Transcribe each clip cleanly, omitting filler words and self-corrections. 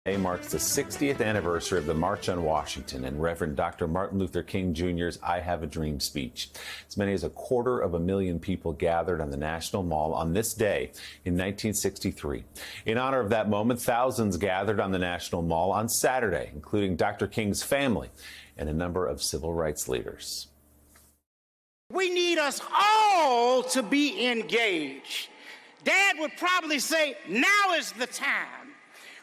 Today marks the 60th anniversary of the March on Washington and Reverend Dr. Martin Luther King Jr.'s I Have a Dream speech. As many as 250,000 people gathered on the National Mall on this day in 1963. In honor of that moment, thousands gathered on the National Mall on Saturday, including Dr. King's family and a number of civil rights leaders. We need us all to be engaged. Dad would probably say, now is the time.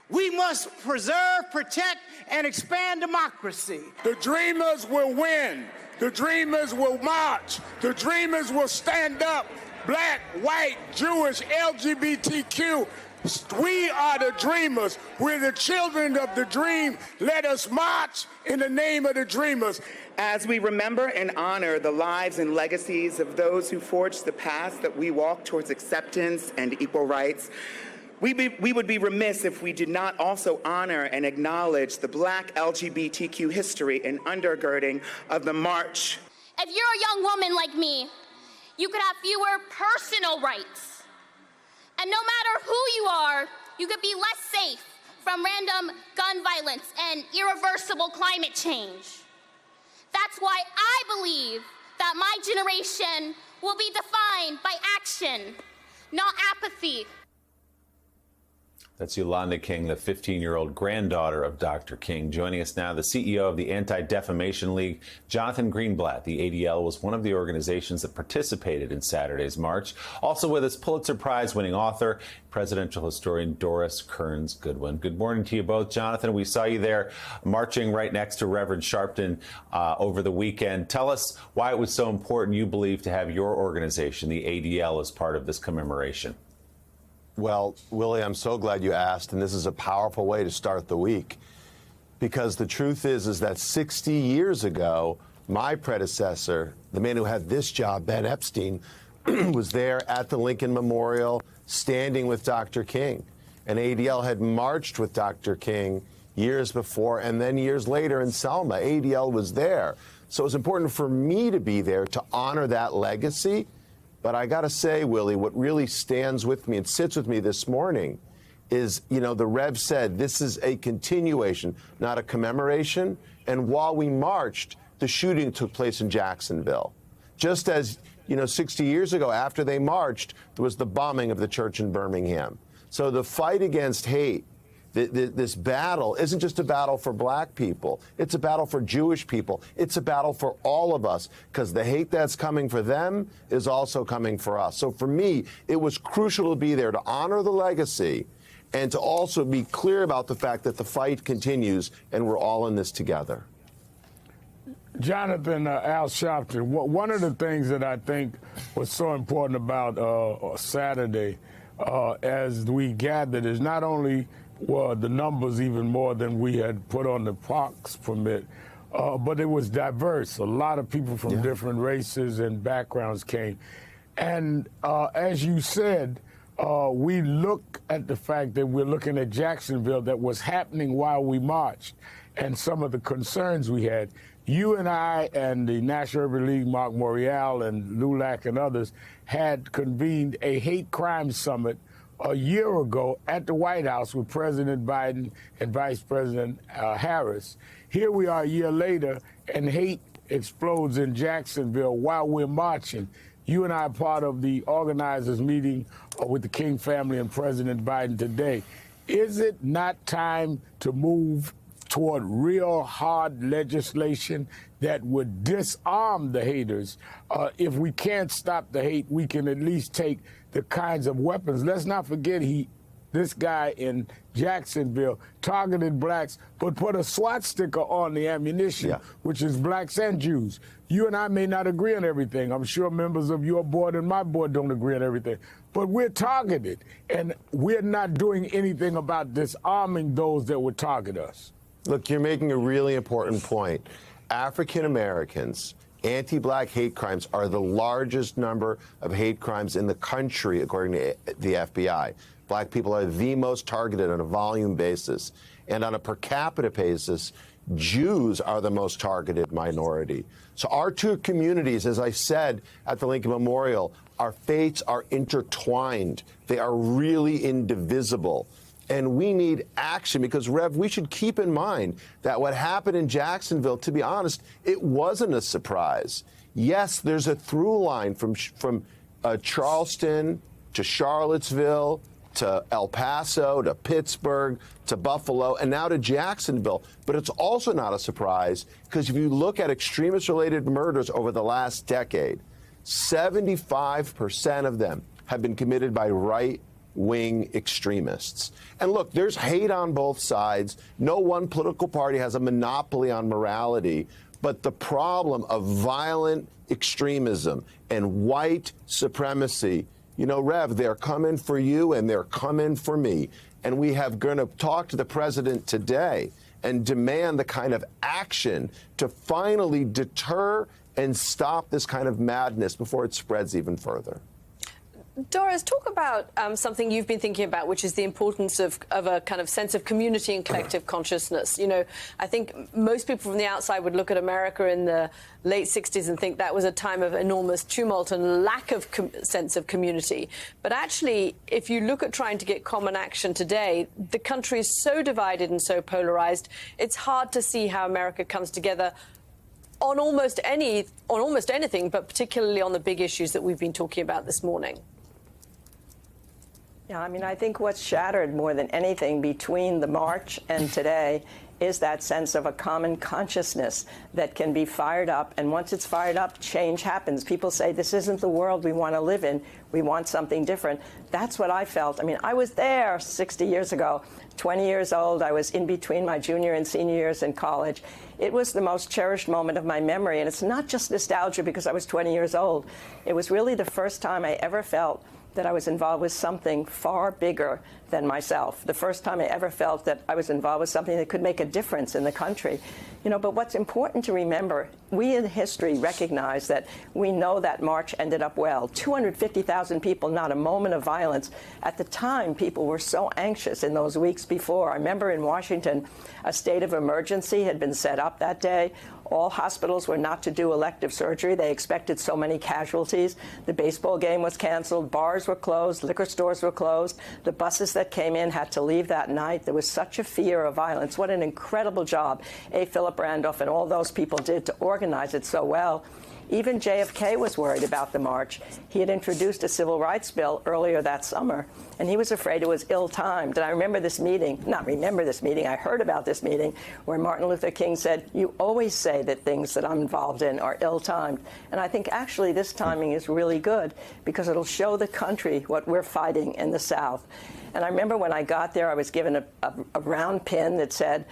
We must preserve, protect, and expand democracy. The dreamers will win. The dreamers will march. The dreamers will stand up. Black, white, Jewish, LGBTQ. We are the dreamers. We're the children of the dream. Let us march in the name of the dreamers. As we remember and honor the lives and legacies of those who forged the path that we walk towards acceptance and equal rights, we would be remiss if we did not also honor and acknowledge the Black LGBTQ history and undergirding of the march. If you're a young woman like me, you could have fewer personal rights. And no matter who you are, you could be less safe from random gun violence and irreversible climate change. That's why I believe that my generation will be defined by action, not apathy. That's Yolanda King, the 15-year-old granddaughter of Dr. King. Joining us now, the CEO of the Anti-Defamation League, Jonathan Greenblatt. The ADL was one of the organizations that participated in Saturday's march. Also with us, Pulitzer Prize-winning author, presidential historian Doris Kearns Goodwin. Good morning to you both. Jonathan, we saw you there marching right next to Reverend Sharpton over the weekend. Tell us why it was so important, you believe, to have your organization, the ADL, as part of this commemoration. Well, Willie, I'm so glad you asked, and this is a powerful way to start the week, because the truth is that 60 years ago, my predecessor, the man who had this job, Ben Epstein, was there at the Lincoln Memorial standing with Dr. King. And ADL had marched with Dr. King years before, and then years later in Selma, ADL was there. So it was important for me to be there to honor that legacy. But I got to say, Willie, what really stands with me and sits with me this morning is, you know, the Rev said this is a continuation, not a commemoration. And while we marched, the shooting took place in Jacksonville. Just as, 60 years ago, after they marched, there was the bombing of the church in Birmingham. So the fight against hate, this battle isn't just a battle for black people. It's a battle for Jewish people. It's a battle for all of us, because the hate that's coming for them is also coming for us. So for me, it was crucial to be there to honor the legacy and to also be clear about the fact that the fight continues and we're all in this together. Jonathan, Al Sharpton, one of the things that I think was so important about Saturday as we gathered is not only were the numbers even more than we had put on the parks permit, but it was diverse. A lot of people from different races and backgrounds came. And as you said, we look at the fact that we're looking at Jacksonville that was happening while we marched and some of the concerns we had. You and I and the National Urban League, Mark Morial and LULAC and others had convened a hate crime summit a year ago at the White House with President Biden and Vice President Harris. Here we are a year later, and hate explodes in Jacksonville while we're marching. You and I are part of the organizers meeting with the King family and President Biden today. Is it not time to move toward real hard legislation that would disarm the haters? If we can't stop the hate, we can at least take the kinds of weapons. Let's not forget this guy in Jacksonville targeted blacks, but put a SWAT sticker on the ammunition, which is blacks and Jews. You and I may not agree on everything. I'm sure members of your board and my board don't agree on everything. But we're targeted, and we're not doing anything about disarming those that would target us. Look, you're making a really important point. African Americans, anti-black hate crimes are the largest number of hate crimes in the country, according to the FBI. Black people are the most targeted on a volume basis. And on a per capita basis, Jews are the most targeted minority. So our two communities, as I said at the Lincoln Memorial, our fates are intertwined. They are really indivisible. And we need action because, Rev, we should keep in mind that what happened in Jacksonville, to be honest, it wasn't a surprise. Yes, there's a through line from Charleston to Charlottesville to El Paso to Pittsburgh to Buffalo and now to Jacksonville. But it's also not a surprise because if you look at extremist-related murders over the last decade, 75% of them have been committed by right-wing extremists. And look, there's hate on both sides. No one political party has a monopoly on morality. But the problem of violent extremism and white supremacy, you know, Rev, they're coming for you and they're coming for me. And we have going to talk to the president today and demand the kind of action to finally deter and stop this kind of madness before it spreads even further. Doris, talk about something you've been thinking about, which is the importance of a kind of sense of community and collective consciousness. You know, I think most people from the outside would look at America in the late 60s and think that was a time of enormous tumult and lack of sense of community. But actually, if you look at trying to get common action today, the country is so divided and so polarized, it's hard to see how America comes together on almost anything, but particularly on the big issues that we've been talking about this morning. Yeah, I mean, I think what's shattered more than anything between the march and today is that sense of a common consciousness that can be fired up. And once it's fired up, change happens. People say, this isn't the world we want to live in. We want something different. That's what I felt. I mean, I was there 60 years ago, 20 years old. I was in between my junior and senior years in college. It was the most cherished moment of my memory. And it's not just nostalgia because I was 20 years old. It was really the first time I ever felt that I was involved with something far bigger than myself. The first time I ever felt that I was involved with something that could make a difference in the country. You know, but what's important to remember, we in history recognize that we know that march ended up well. 250,000 people, not a moment of violence. At the time, people were so anxious in those weeks before. I remember in Washington, a state of emergency had been set up that day. All hospitals were not to do elective surgery. They expected so many casualties. The baseball game was canceled. Bars were closed. Liquor stores were closed. The buses that came in had to leave that night. There was such a fear of violence. What an incredible job A. Philip Randolph and all those people did to organize it so well. Even JFK was worried about the march. He had introduced a civil rights bill earlier that summer, and he was afraid it was ill-timed. And I remember this meeting, I heard about this meeting where Martin Luther King said, you always say that things that I'm involved in are ill-timed. And I think actually this timing is really good because it'll show the country what we're fighting in the South. And I remember when I got there, I was given a round pin that said,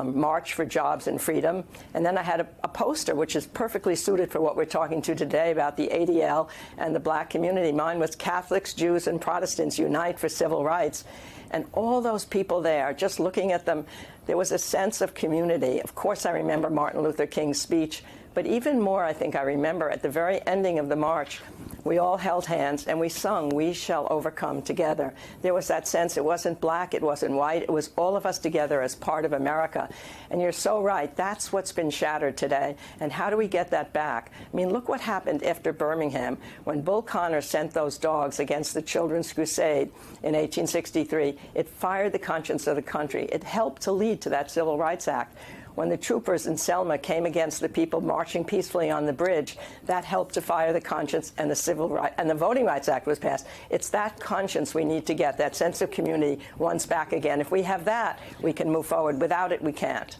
March for Jobs and Freedom. And then I had a poster, which is perfectly suited for what we're talking to today about the ADL and the black community. Mine was Catholics, Jews, and Protestants Unite for Civil Rights. And all those people there, just looking at them, there was a sense of community. Of course, I remember Martin Luther King's speech. But even more, I think I remember at the very ending of the march, we all held hands and we sung, "We shall overcome together." There was that sense it wasn't black, it wasn't white, it was all of us together as part of America. And you're so right, that's what's been shattered today. And how do we get that back? I mean, look what happened after Birmingham when Bull Connor sent those dogs against the Children's Crusade in 1863. It fired the conscience of the country. It helped to lead to that Civil Rights Act. When the troopers in Selma came against the people marching peacefully on the bridge, that helped to fire the conscience, and the Voting Rights Act was passed. It's that conscience we need to get, that sense of community once back again. If we have that, we can move forward. Without it, we can't.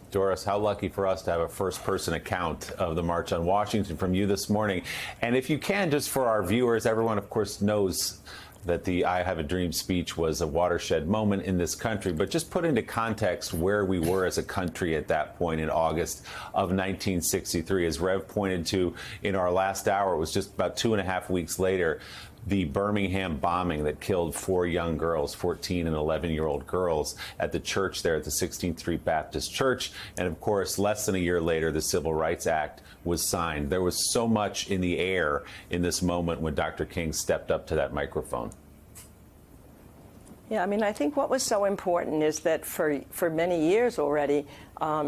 Doris, how lucky for us to have a first-person account of the March on Washington from you this morning. And if you can, just for our viewers, everyone, of course, knows that the I Have a Dream speech was a watershed moment in this country, but just put into context where we were as a country at that point in August of 1963. As Rev pointed to in our last hour, it was just about 2.5 weeks later, the Birmingham bombing that killed 4 young girls, 14 and 11-year-old girls, at the church there at the 16th Street Baptist Church. And of course, less than a year later, the Civil Rights Act was signed. There was so much in the air in this moment when Dr. King stepped up to that microphone. Yeah, I mean, I think what was so important is that for many years already,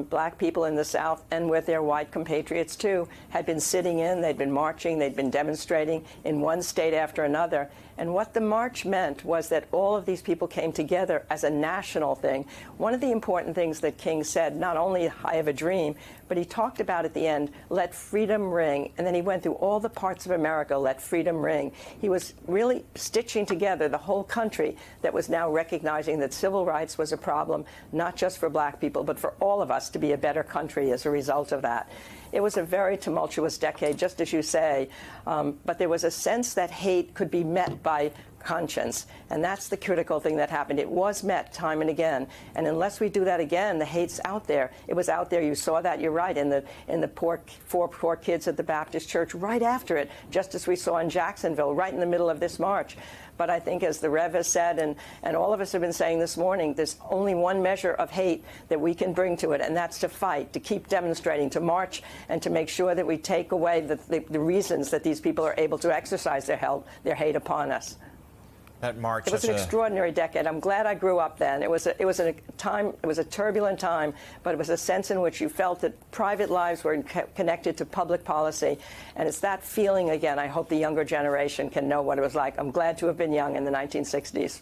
black people in the South, and with their white compatriots too, had been sitting in, they'd been marching, they'd been demonstrating in one state after another. And what the march meant was that all of these people came together as a national thing. One of the important things that King said, not only I have a dream, but he talked about at the end, let freedom ring. And then he went through all the parts of America, let freedom ring. He was really stitching together the whole country that was now recognizing that civil rights was a problem, not just for black people, but for all of us to be a better country as a result of that. It was a very tumultuous decade, just as you say, but there was a sense that hate could be met by conscience, and that's the critical thing that happened. It was met time and again, and unless we do that again, the hate's out there. It was out there. You saw that. You're right. In the four poor kids at the Baptist church, right after it, just as we saw in Jacksonville, right in the middle of this march. But I think, as the Rev has said, and all of us have been saying this morning, there's only one measure of hate that we can bring to it, and that's to fight, to keep demonstrating, to march, and to make sure that we take away the reasons that these people are able to exercise their hate upon us. That march. It was an extraordinary decade. I'm glad I grew up then. It was a time. It was a turbulent time, but it was a sense in which you felt that private lives were connected to public policy, and it's that feeling again. I hope the younger generation can know what it was like. I'm glad to have been young in the 1960s.